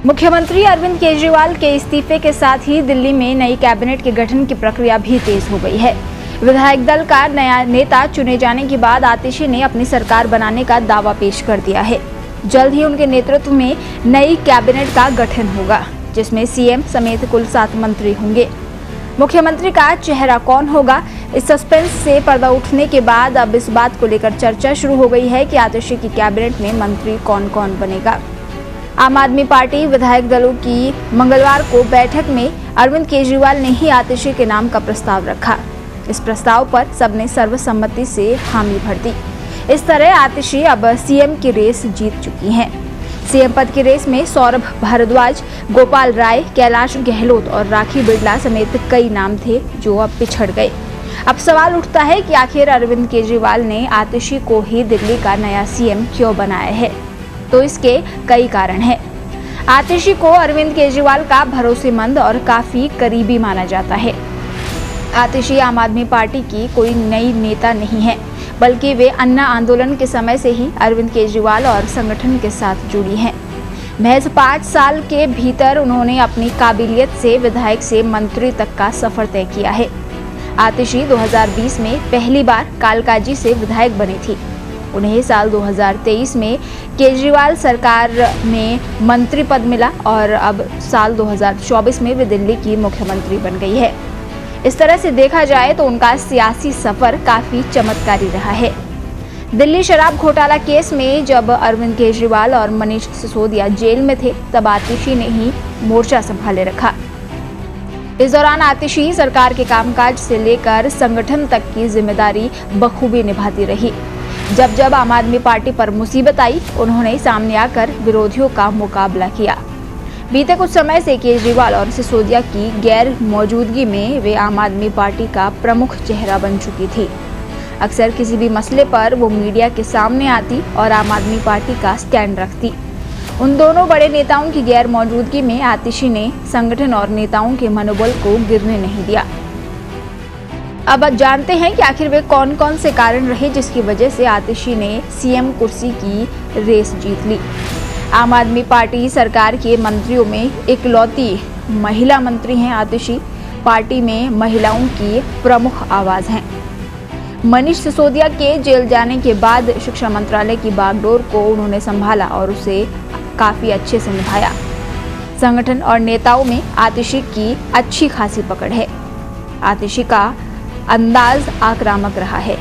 मुख्यमंत्री अरविंद केजरीवाल के इस्तीफे के साथ ही दिल्ली में नई कैबिनेट के गठन की प्रक्रिया भी तेज हो गई है। विधायक दल का नया नेता चुने जाने के बाद आतिशी ने अपनी सरकार बनाने का दावा पेश कर दिया है। जल्द ही उनके नेतृत्व में नई कैबिनेट का गठन होगा, जिसमें सीएम समेत कुल 7 मंत्री होंगे। मुख्यमंत्री का चेहरा कौन होगा, इस सस्पेंस से पर्दा उठने के बाद अब इस बात को लेकर चर्चा शुरू हो गई है कि आतिशी की कैबिनेट में मंत्री कौन कौन बनेगा। आम आदमी पार्टी विधायक दलों की मंगलवार को बैठक में अरविंद केजरीवाल ने ही आतिशी के नाम का प्रस्ताव रखा। इस प्रस्ताव पर सबने सर्वसम्मति से हामी भर दी। इस तरह आतिशी अब सीएम की रेस जीत चुकी हैं। सीएम पद की रेस में सौरभ भारद्वाज, गोपाल राय, कैलाश गहलोत और राखी बिड़ला समेत कई नाम थे जो अब पिछड़ गए। अब सवाल उठता है कि आखिर अरविंद केजरीवाल ने आतिशी को ही दिल्ली का नया सीएम क्यों बनाया है। तो इसके कई कारण हैं। आतिशी को अरविंद केजरीवाल का भरोसेमंद और काफी करीबी माना जाता है। आतिशी आम आदमी पार्टी की कोई नई नेता नहीं है, बल्कि वे अन्ना आंदोलन के समय से ही अरविंद केजरीवाल और संगठन के साथ जुड़ी हैं। महज 5 साल के भीतर उन्होंने अपनी काबिलियत से विधायक से मंत्री तक का सफर तय किया है। आतिशी 2020 में पहली बार कालकाजी से विधायक बनी थी। उन्हें साल 2023 में केजरीवाल सरकार में मंत्री पद मिला और अब साल 2024 में वे दिल्ली की मुख्यमंत्री बन गई है। इस तरह से देखा जाए तो उनका सियासी सफर काफी चमत्कारी रहा है। दिल्ली शराब घोटाला केस में जब अरविंद केजरीवाल और मनीष सिसोदिया जेल में थे, तब आतिशी ने ही मोर्चा संभाले रखा। इस दौरान आतिशी सरकार के कामकाज से लेकर संगठन तक की जिम्मेदारी बखूबी निभाती रही। जब जब आम आदमी पार्टी पर मुसीबत आई, उन्होंने सामने आकर विरोधियों का मुकाबला किया। बीते कुछ समय से केजरीवाल और सिसोदिया की गैर मौजूदगी में वे आम आदमी पार्टी का प्रमुख चेहरा बन चुकी थी। अक्सर किसी भी मसले पर वो मीडिया के सामने आती और आम आदमी पार्टी का स्टैंड रखती। उन दोनों बड़े नेताओं की गैर मौजूदगी में आतिशी ने संगठन और नेताओं के मनोबल को गिरने नहीं दिया। अब जानते हैं कि आखिर वे कौन कौन से कारण रहे जिसकी वजह से आतिशी ने सीएम कुर्सी की रेस जीत ली। आम आदमी पार्टी सरकार के मंत्रियों में इकलौती महिला मंत्री हैं आतिशी। पार्टी में महिलाओं की प्रमुख आवाज हैं। मनीष सिसोदिया के जेल जाने के बाद शिक्षा मंत्रालय की बागडोर को उन्होंने संभाला और उसे काफी अच्छे से निभाया। संगठन और नेताओं में आतिशी की अच्छी खासी पकड़ है। आतिशी का अंदाज आक्रामक रहा है।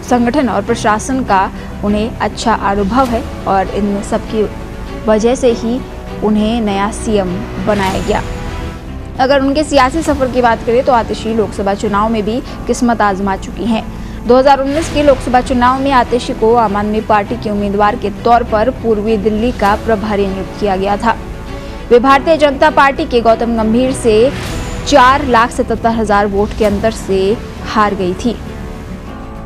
संगठन और प्रशासन का उन्हें अच्छा अनुभव है और इन सब की वजह से ही उन्हें नया सीएम बनाया गया। अगर उनके सियासी सफर की बात करें तो आतिशी लोकसभा चुनाव में भी किस्मत आजमा चुकी हैं। 2019 के लोकसभा चुनाव में आतिशी को आम आदमी पार्टी के उम्मीदवार के तौर पर पूर्वी दिल्ली का प्रभारी नियुक्त किया गया था। वे भारतीय जनता पार्टी के गौतम गंभीर से 4,77,000 वोट के अंतर से हार गई थी।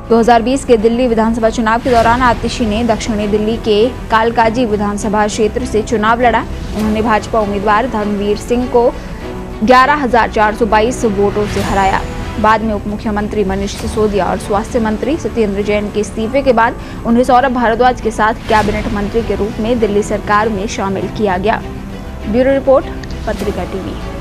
2020 के दिल्ली विधानसभा चुनाव के दौरान आतिशी ने दक्षिणी दिल्ली के कालकाजी विधानसभा क्षेत्र से चुनाव लड़ा। उन्होंने भाजपा उम्मीदवार धर्मवीर सिंह को 11,422 वोटों से हराया। बाद में उप मुख्यमंत्री मनीष सिसोदिया और स्वास्थ्य मंत्री सत्येंद्र जैन के इस्तीफे के बाद उन्हें सौरभ भारद्वाज के साथ कैबिनेट मंत्री के रूप में दिल्ली सरकार में शामिल किया गया। ब्यूरो रिपोर्ट, पत्रिका टीवी।